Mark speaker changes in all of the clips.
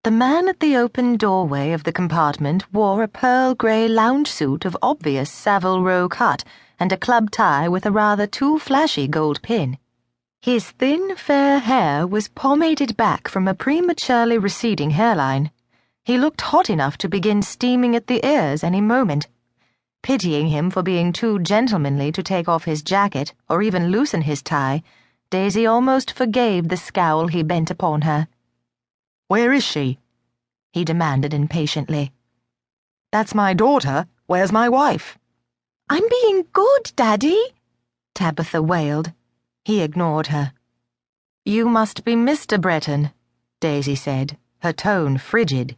Speaker 1: The man at the open doorway of the compartment wore a pearl-grey lounge suit of obvious Savile Row cut and a club tie with a rather too flashy gold pin. His thin, fair hair was pomaded back from a prematurely receding hairline. He looked hot enough to begin steaming at the ears any moment. Pitying him for being too gentlemanly to take off his jacket or even loosen his tie, Daisy almost forgave the scowl he bent upon her.
Speaker 2: "Where is she?"
Speaker 1: he demanded impatiently.
Speaker 2: "That's my daughter. Where's my wife?"
Speaker 1: "I'm being good, Daddy," Tabitha wailed. He ignored her. "You must be Mr. Bretton," Daisy said, her tone frigid.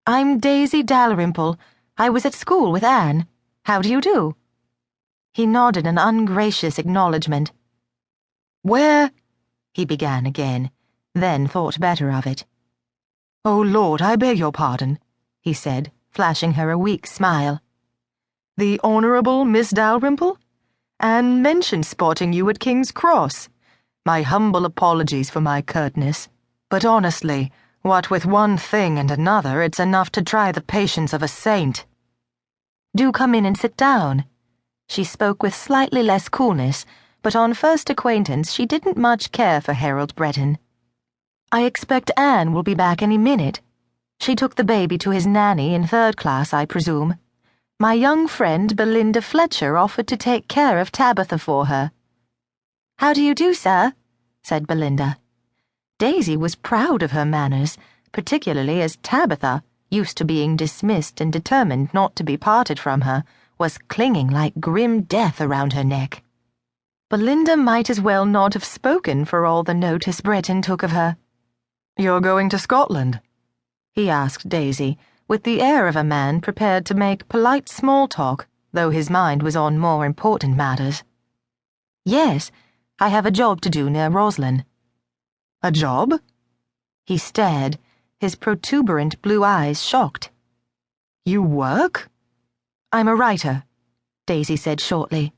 Speaker 1: "I'm Daisy Dalrymple. I was at school with Anne. How do you do?" He nodded an ungracious acknowledgement.
Speaker 2: "Where?"
Speaker 1: he began again, then thought better of it.
Speaker 2: "Oh, Lord, I beg your pardon,"
Speaker 1: he said, flashing her a weak smile.
Speaker 2: "The Honorable Miss Dalrymple? Anne mentioned spotting you at King's Cross. My humble apologies for my curtness. But honestly, what with one thing and another, it's enough to try the patience of a saint."
Speaker 1: "Do come in and sit down." She spoke with slightly less coolness, but on first acquaintance she didn't much care for Harold Bretton. "I expect Anne will be back any minute. She took the baby to his nanny in 3rd class, I presume. My young friend Belinda Fletcher offered to take care of Tabitha for her." "How do you do, sir?" said Belinda. Daisy was proud of her manners, particularly as Tabitha, used to being dismissed and determined not to be parted from her, was clinging like grim death around her neck. Belinda might as well not have spoken for all the notice Bretton took of her.
Speaker 2: "You're going to Scotland?"
Speaker 1: he asked Daisy, with the air of a man prepared to make polite small talk, though his mind was on more important matters. "Yes, I have a job to do near Roslyn."
Speaker 2: "A job?"
Speaker 1: He stared, his protuberant blue eyes shocked.
Speaker 2: "You work?"
Speaker 1: "I'm a writer," Daisy said shortly.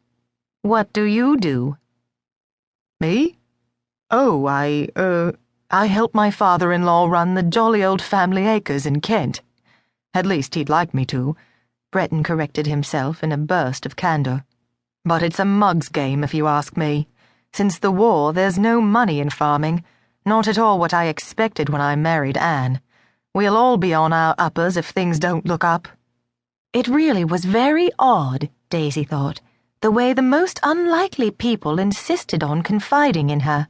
Speaker 1: "What do you do?"
Speaker 2: "Me? Oh, I help my father-in-law run the jolly old family acres in Kent. At least he'd like me to," Bretton corrected himself in a burst of candour. "But it's a mug's game, if you ask me. Since the war, there's no money in farming, not at all what I expected when I married Anne. We'll all be on our uppers if things don't look up."
Speaker 1: It really was very odd, Daisy thought, the way the most unlikely people insisted on confiding in her.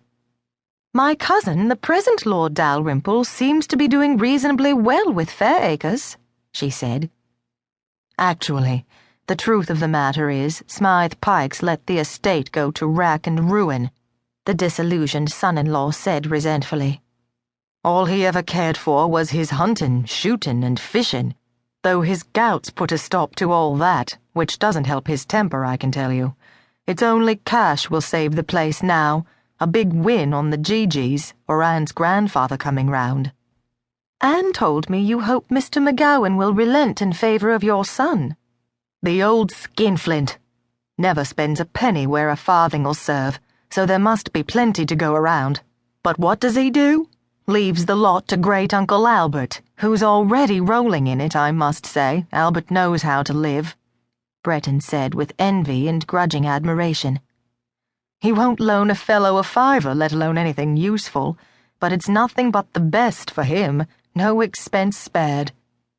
Speaker 1: "My cousin, the present Lord Dalrymple, seems to be doing reasonably well with Fairacres," she said. "Actually, the truth of the matter is, Smythe Pike's let the estate go to rack and ruin," the disillusioned son-in-law said resentfully. "All he ever cared for was his huntin', shootin', and fishin', though his gout's put a stop to all that, which doesn't help his temper, I can tell you. It's only cash will save the place now, a big win on the Gigi's, or Anne's grandfather coming round." "Anne told me you hope Mr. McGowan will relent in favour of your son."
Speaker 2: "The old skinflint. Never spends a penny where a farthing'll serve, so there must be plenty to go around. But what does he do? Leaves the lot to great-uncle Albert, who's already rolling in it, I must say. Albert knows how to live," Bretton said with envy and grudging admiration. "He won't loan a fellow a fiver, let alone anything useful, but it's nothing but the best for him, no expense spared,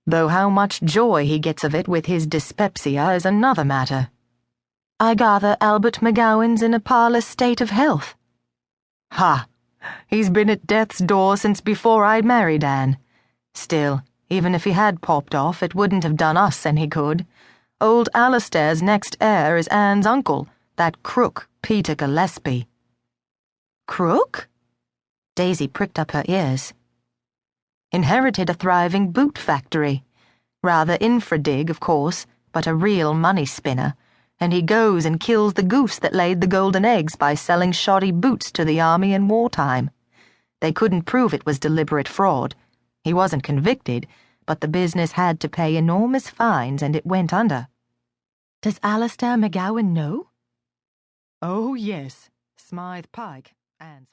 Speaker 2: though how much joy he gets of it with his dyspepsia is another matter."
Speaker 1: "I gather Albert McGowan's in a parlous state of health."
Speaker 2: "Ha! He's been at death's door since before I married Anne. Still, even if he had popped off, it wouldn't have done us any good. Old Alistair's next heir is Anne's uncle, that crook Peter Gillespie."
Speaker 1: "Crook?" Daisy pricked up her ears.
Speaker 2: "Inherited a thriving boot factory. Rather infra-dig, of course, but a real money-spinner, and he goes and kills the goose that laid the golden eggs by selling shoddy boots to the army in wartime. They couldn't prove it was deliberate fraud. He wasn't convicted, but the business had to pay enormous fines and it went under."
Speaker 1: "Does Alistair McGowan know?"
Speaker 2: "Oh, yes. Smythe Pike, Anne's father."